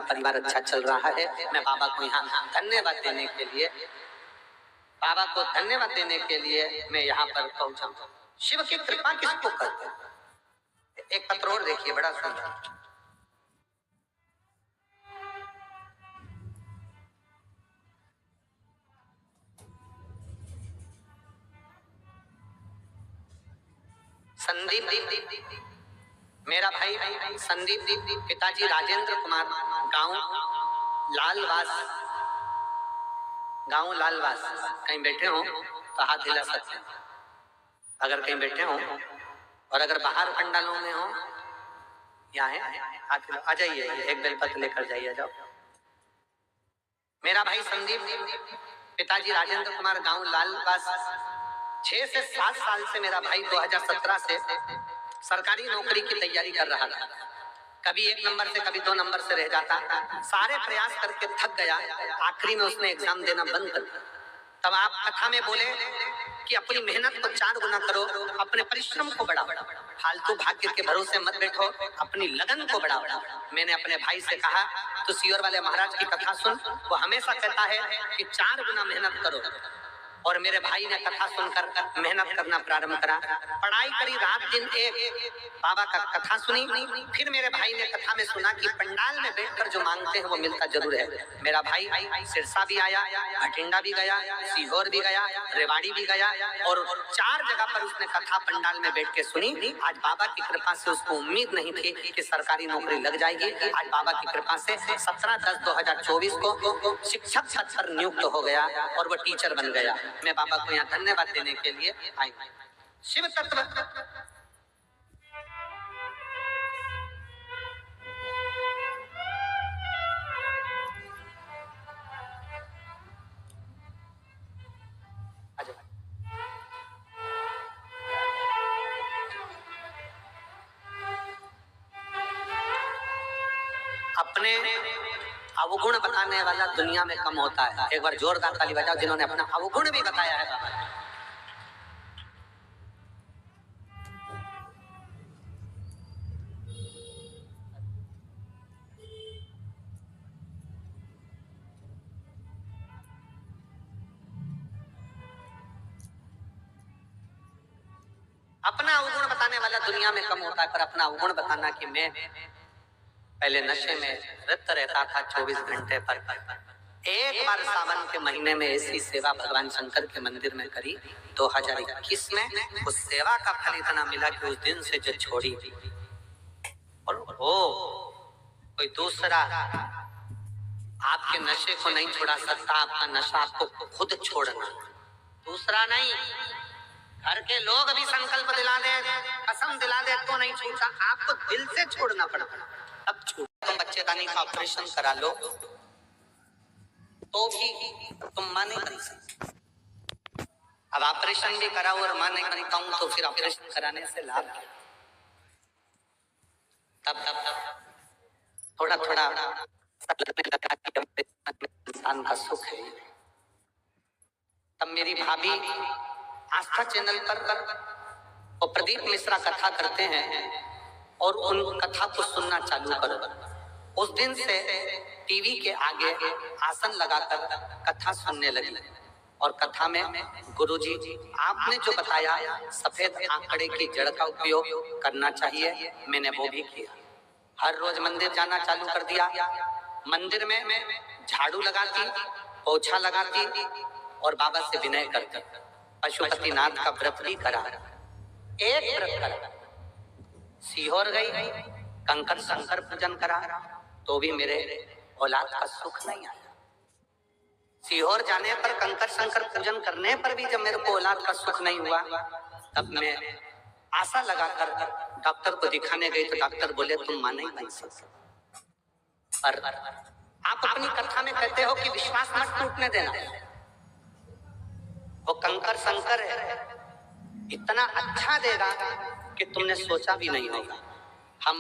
परिवार अच्छा चल रहा है। मैं बाबा को यहाँ धन्यवाद देने के लिए, बाबा को धन्यवाद देने के लिए मैं यहाँ पर पहुंचा। शिव की कृपा किसको करते हैं? एक पत्र और देखिए, बड़ा सुंदर। संदीप, मेरा भाई संदीप, पिताजी राजेंद्र कुमार, गांव लालवास। कहीं बैठे हो तो हाथ हिला सकते हैं, अगर कहीं बैठे हो, और अगर बाहर पंडालों में हो, यहाँ है, हाथ हिला, आ जाइए, एक बेलपत्र लेकर जाइए, जाओ। मेरा भाई संदीप, पिताजी राजेंद्र कुमार, गांव लालवास। 6 से 7 साल से मेरा भाई 2017 से सरकारी नौकरी की तैयारी कर रहा था। कभी 1 नंबर से, कभी 2 नंबर से रह जाता। सारे प्रयास करके थक गया, आखिरी में उसने एग्जाम देना बंद कर दिया। तब आप कथा में बोले कि अपनी मेहनत को 4 गुना करो, अपने परिश्रम को बढ़ाओ, फालतू भाग्य के भरोसे मत बैठो, अपनी लगन को बढ़ाओ। मैंने अपने भाई से कहा, तो सीहोर वाले महाराज की कथा सुन, वो हमेशा कहता है कि 4 गुना मेहनत करो। और मेरे भाई ने कथा सुनकर मेहनत करना प्रारंभ करा, पढ़ाई करी, रात दिन एक, बाबा का कथा सुनी। फिर मेरे भाई ने कथा में सुना कि पंडाल में बैठकर जो मांगते हैं वो मिलता जरूर है। मेरा भाई सिरसा भी आया, भटिंडा भी गया, सीहोर भी गया, रेवाड़ी भी गया, और 4 जगह पर उसने कथा पंडाल में बैठ के सुनी। आज बाबा की कृपा से उसको उम्मीद नहीं थी कि सरकारी नौकरी लग जाएगी। आज बाबा की कृपा से 17/10/2024 को शिक्षक पद पर नियुक्त हो गया और वो टीचर बन गया। मैं बाबा को यहाँ धन्यवाद देने के लिए आई। शिव तत्व अपने अवगुण बताने वाला दुनिया में कम होता है। एक बार जोरदार ताली बजाओ जिन्होंने अपना अवगुण भी बताया है बाबा। अपना अवगुण बताने वाला दुनिया में कम होता है, पर अपना अवगुण बताना कि मैं पहले नशे में रत रहता था 24 घंटे पर। एक बार सावन के महीने में ऐसी सेवा भगवान शंकर के मंदिर में करी 2021 में। उस सेवा का फल इतना मिला कि उस दिन से जो छोड़ी, और वो कोई दूसरा आपके नशे को नहीं छुड़ा सकता। आपका नशा आपको खुद छोड़ना, दूसरा नहीं। घर के लोग भी संकल्प दिला दे, कसम दिला दे तो नहीं छूटा, आपको दिल से छोड़ना पड़ता। अब छूटा तो बच्चेदानी का ऑपरेशन करा लो तो भी तुम मां नहीं बन सकते। अब ऑपरेशन भी कराओ और मां नहीं बनता हूं तो फिर ऑपरेशन कराने से लाभ क्या? तब थोड़ा इंसान का सुख है। तब मेरी भाभी आस्था चैनल पर और प्रदीप मिश्रा कथा करते हैं और उन कथा को सुनना चालू करो। उस दिन से टीवी के आगे आसन लगाकर कथा सुनने लगी। और कथा में गुरुजी आपने जो बताया सफेद आंकड़े की जड़ का उपयोग करना चाहिए, मैंने वो भी किया। हर रोज मंदिर जाना चालू कर दिया। मंदिर में झाड़ू लगाती, पोछा लगाती और बाबा से विनय करती। पशुपतिनाथ का व्रत भी करा, एक व्रत करा। सीहोर गई, कंकर शंकर पूजन करा, तो भी मेरे औलाद का सुख नहीं आया। सीहोर जाने पर, कंकर शंकर पूजन करने पर भी जब मेरे को औलाद का सुख नहीं हुआ, तब मैं आशा लगाकर डॉक्टर को दिखाने गई तो डॉक्टर बोले तुम मां नहीं बन सकते। पर आप अपनी कथा में कहते हो कि विश्वास मत टूटने देना। वो कंकर शंकर है, इतना अच्छा देगा कि तुमने सोचा भी नहीं होगा। हम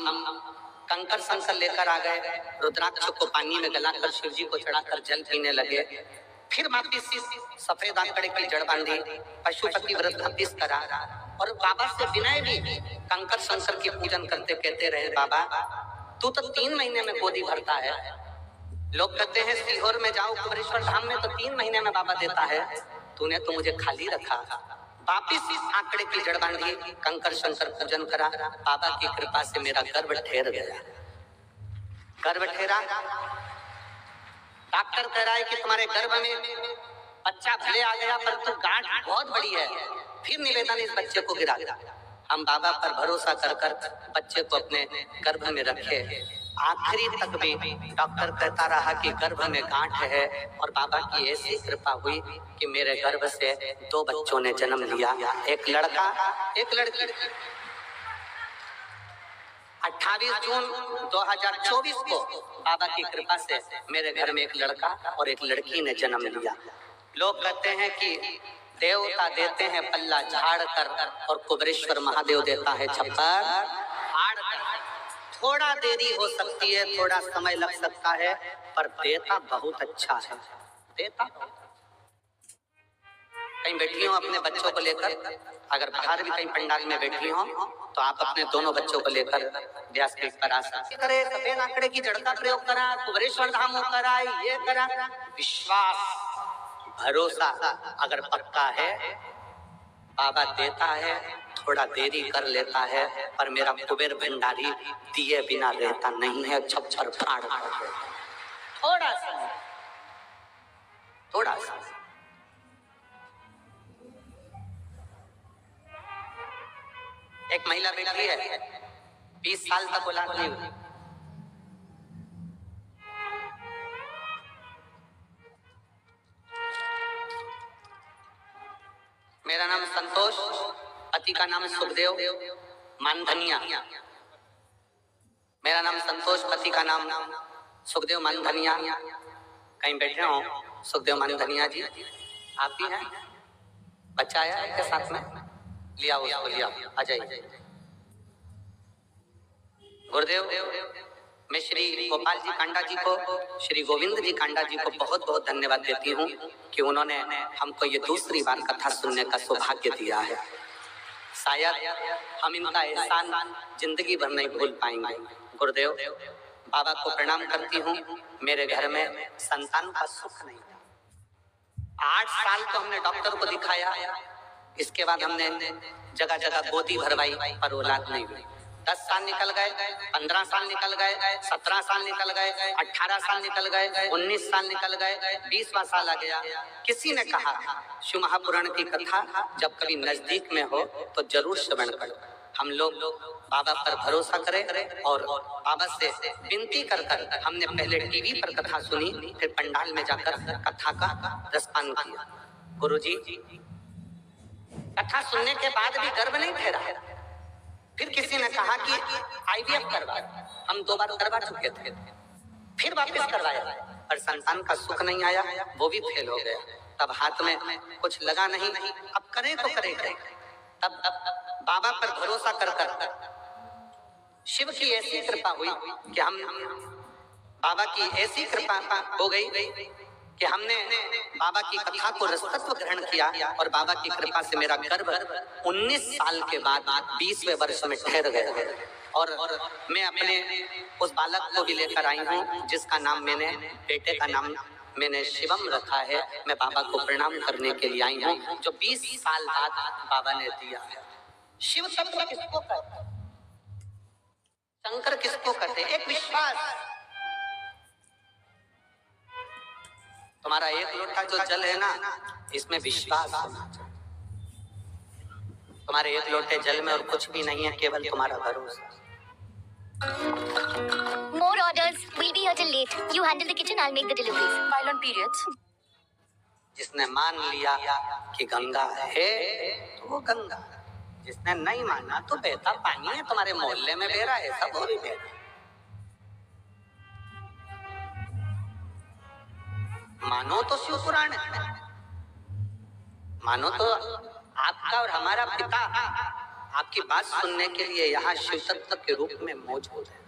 कंकर शंकर लेकर आ गए, रुद्राक्ष को पानी में गलाकर शिव जी को चढ़ाकर जल पीने लगे। फिर वापिस सफेद आंकड़े की जड़ बांधी, पशुपति व्रत वापिस करा और बाबा से विनय भी कंकर शंकर की पूजन करते कहते रहे, बाबा तू तो 3 महीने में गोदी भरता है, लोग कहते हैं सीहोर में जाओ कुबरेश्वर धाम में तो 3 महीने में बाबा देता है, तूने तो मुझे खाली रखा। वापिस इस आंकड़े की जड़ बांधी, कंकर शंकर पूजन करा, बाबा की कृपा से मेरा गर्भ ठहर गया। गर्भ ठहरा, डॉक्टर कह रहा है कि तुम्हारे गर्भ में बच्चा भले आ गया पर तो गांठ बहुत बड़ी है। फिर निवेदन इस बच्चे को गिरा। हम बाबा पर भरोसा कर कर बच्चे को अपने गर्भ में रखे। आखिरी तक भी डॉक्टर कहता रहा कि गर्भ में गांठ है, और बाबा की ऐसी कृपा हुई कि मेरे गर्भ से 2 बच्चों ने जन्म लिया, एक लड़का एक लड़की। 28 जून 2024 को बाबा की कृपा से मेरे घर में एक लड़का और एक लड़की ने जन्म लिया। लोग कहते हैं कि देवता देते हैं पल्ला झाड़ कर और कुबरेश्वर महादेव देता है छप्पर फाड़ कर। थोड़ा देरी हो सकती है, थोड़ा समय लग सकता है, पर देता बहुत अच्छा है। देता कहीं बैठी हो अपने बच्चों को लेकर, अगर बाहर भी कहीं पंडाल में बैठी हो तो आप अपने दोनों बच्चों को लेकर व्यासपीठ पर आ सकते। करे सफेद आंकड़े की जड़ का प्रयोग करा, कुबरेश्वर धाम करा, ये करा। विश्वास भरोसा अगर पक्का है, बाबा देता है, थोड़ा देरी कर लेता है, पर मेरा कुबेर भंडारी दिए बिना रहता नहीं है, छप्पर फाड़ कर। थोड़ा सा एक महिला बैठी है, 20 साल तक औलाद नहीं हुई। मेरा नाम संतोष, पति का नाम सुखदेव मानधनिया। मेरा नाम संतोष, पति का नाम सुखदेव मानधनिया। कहीं बैठे हो सुखदेव मानधनिया जी? आप ही हैं? बच्चा आया है के साथ में? लिया उसको, लिया, आ जाइए। गुरुदेव, मैं श्री गोपाल जी कांडा जी को, श्री गोविंद जी कांडा जी को बहुत बहुत धन्यवाद देती हूँ कि उन्होंने हमको ये दूसरी बार कथा सुनने का सौभाग्य दिया है। शायद हम इनका एहसान जिंदगी भर नहीं भूल पाएंगे। गुरुदेव, बाबा को प्रणाम करती हूँ। मेरे घर में संतान का सुख नहीं था। 8 साल तो हमने डॉक्टर को दिखाया, इसके बाद हमने जगह जगह गोदी भरवाई, पर औलाद नहीं हुई। 10 साल निकल गए, 15 साल निकल गए, 17 साल निकल गए, 18 साल निकल गए, 19 साल निकल गए, 20वां साल आ गया। किसी ने कहा शिव महापुराण की कथा जब कभी नजदीक में हो तो जरूर श्रवण करो। हम लोग बाबा पर भरोसा करें और बाबा से विनती कर कर हमने पहले टीवी पर कथा सुनी, फिर पंडाल में जाकर कथा का रसपान किया। गुरुजी, कथा सुनने के बाद भी गर्भ नहीं ठहरा। फिर किसी ने कहा कि IVF करवा। हम 2 बार करवा चुके थे, फिर वापस करवाया, पर संतान का सुख नहीं आया, वो भी फेल हो गया। तब हाथ में कुछ लगा नहीं, अब करें तो करें। तब बाबा पर भरोसा कर कर शिव की ऐसी कृपा हुई कि हम बाबा की ऐसी कृपा हो गई कि हमने बाबा की कथा को रसतत्व ग्रहण किया, और बाबा की कृपा से मेरा गर्भ 19 साल के बाद 20वें वर्ष में ठहर गया। और मैं अपने उस बालक को भी लेकर आई हूँ, जिसका नाम मैंने, बेटे का नाम मैंने शिवम रखा है। मैं बाबा को प्रणाम करने के लिए आई हूँ, जो 20 साल बाद बाबा ने दिया है। शिव तत्व किसको कहते हैं? शंकर किसको कहते हैं? एक विश्वास। तुम्हारा एक लोटा जो जल है ना, इसमें विश्वास होना चाहिए। तुम्हारे एक लोटे जल में और कुछ भी नहीं है, केवल तुम्हारा भरोसा। More orders. We'll be here till late. You handle the kitchen. I'll make the deliveries. While on periods. जिसने मान लिया कि गंगा है तो वो गंगा, जिसने नहीं माना तो बहता पानी है, तुम्हारे मोहल्ले में बह रहा है, सब वो भी बह रहा है। मानो तो शिव पुराण है, मानो तो आपका और हमारा पिता आपकी बात सुनने के लिए यहाँ शिव तत्व के रूप में मौजूद है।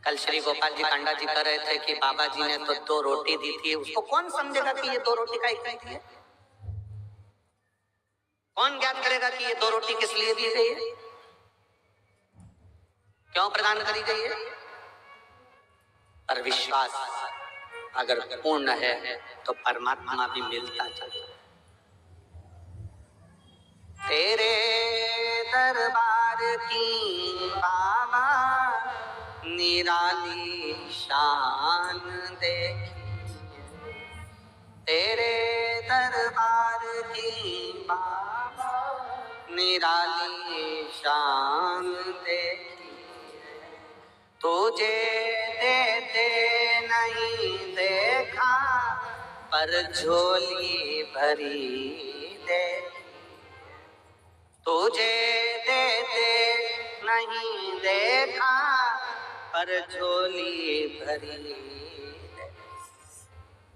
कल श्री गोपाल जी कांडा जी कह रहे थे कि बाबा जी ने तो 2 रोटी दी थी। उसको कौन समझेगा कि ये 2 रोटी का इकाई है? कौन ज्ञात करेगा कि ये 2 रोटी किस लिए दी गई है? क्यों प्रदान करी गई है? पर विश्वास अगर पूर्ण है तो परमात्मा भी मिलता चला। तेरे दरबार की बाबा निराली शान देखी, तेरे दरबार की बाबा निराली शान देखी, तुझे देते नहीं देखा पर झोली भरी देखी, तुझे देते नहीं देखा पर झोली भरी देखी।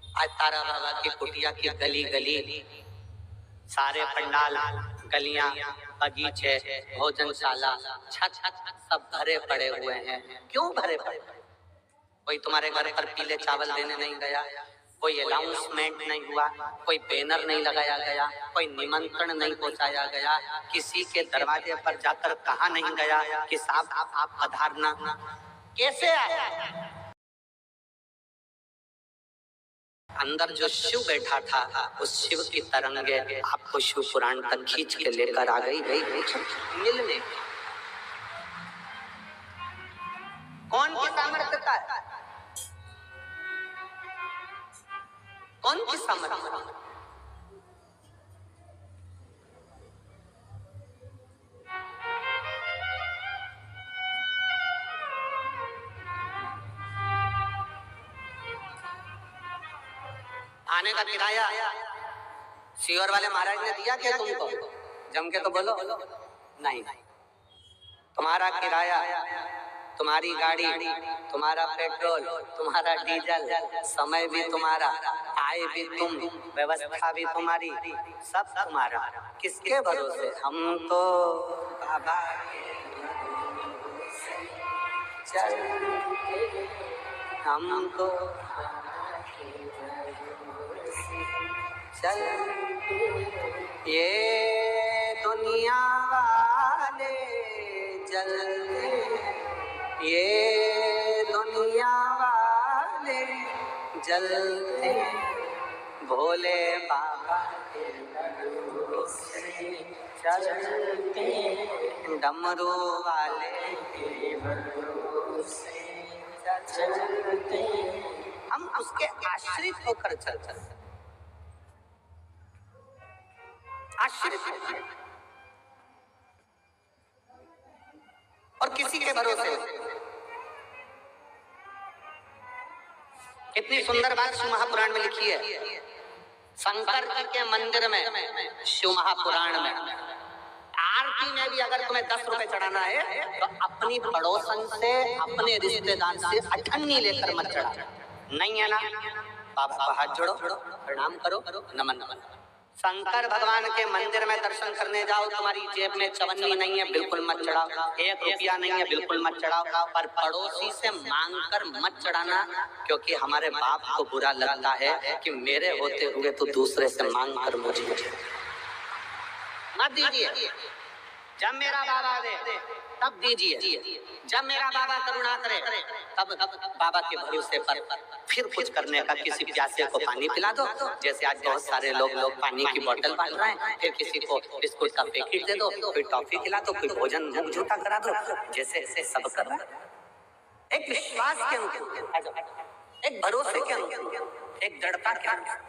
आज तारा बाबा की कुटिया की गली गली, सारे पंडाल, गलियां, बगीचे, भोजनशाला, छत सब भरे पड़े हुए हैं। क्यों भरे पड़े? कोई तुम्हारे घर पर पीले चावल देने नहीं गया, कोई अनाउंसमेंट नहीं हुआ, कोई बैनर नहीं लगाया गया, कोई निमंत्रण नहीं पहुंचाया गया, किसी के दरवाजे पर जाकर कहा नहीं गया कि साहब आप पधारना। कैसे आया? अंदर जो शिव बैठा था उस शिव की तरंगे आपको शिव पुराण तक खींच के लेकर आ गई मिलने। कौन की सामर्थ्यता है? कौन की सामर्थ्य? आने का किराया सीवर वाले महाराज ने दिया क्या तुमको? जम के तो बोलो। नहीं, तुम्हारा किराया, तुम्हारी गाड़ी, तुम्हारा पेट्रोल, तुम्हारा डीजल, समय भी तुम्हारा, आय भी तुम, व्यवस्था भी तुम्हारी, सब तुम्हारा। किसके भरोसे? हम तो बाबा चल, हम तो चल, ये दुनिया वाले जलते, ये दुनिया वाले जलते, भोले बाबा के भरोसे चलते, डमरू वाले के भरोसे चलते, हम उसके आश्रित होकर चलते, आश्रित और किसी के भरोसे। कितनी सुंदर बात शिव महापुराण में लिखी है। शंकर जी के मंदिर में, शिव महापुराण में आरती में भी अगर तुम्हें 10 रुपए चढ़ाना है तो अपनी पड़ोसन से, अपने रिश्तेदार से अठन्नी लेकर मत चढ़ा। नहीं है ना? बाबा का हाथ जोड़ो, प्रणाम करो, नमन नमन। शंकर भगवान के मंदिर में दर्शन करने जाओ, तुम्हारी जेब में चवन्नी नहीं है, बिल्कुल मत चढ़ाओ। 1 रुपया नहीं है, बिल्कुल मत चढ़ाओ। पर पड़ोसी से मांगकर मत चढ़ाना, क्योंकि हमारे बाप को बुरा लगता है कि मेरे होते हुए तो दूसरे से मांग कर मुझे मत दीजिए। जब मेरा बाबा दे तब दीजिए, जब मेरा बाबा करुणा करे तब बाबा के भरोसे पर फिर कुछ करने का। किसी प्यासे को पानी पिला दो, जैसे आज बहुत सारे लोग पानी की बोतल बांट रहे हैं, फिर किसी को बिस्कुट का पैकेट दे दो, कोई टॉफी खिला दो, कोई भोजन मुख झूठा करा दो, जैसे ऐसे सब कर रहा है। एक विश्वास के अनुकूल, एक भरोसे के अनुकूल, एक दृढ़ता के अनुकूल।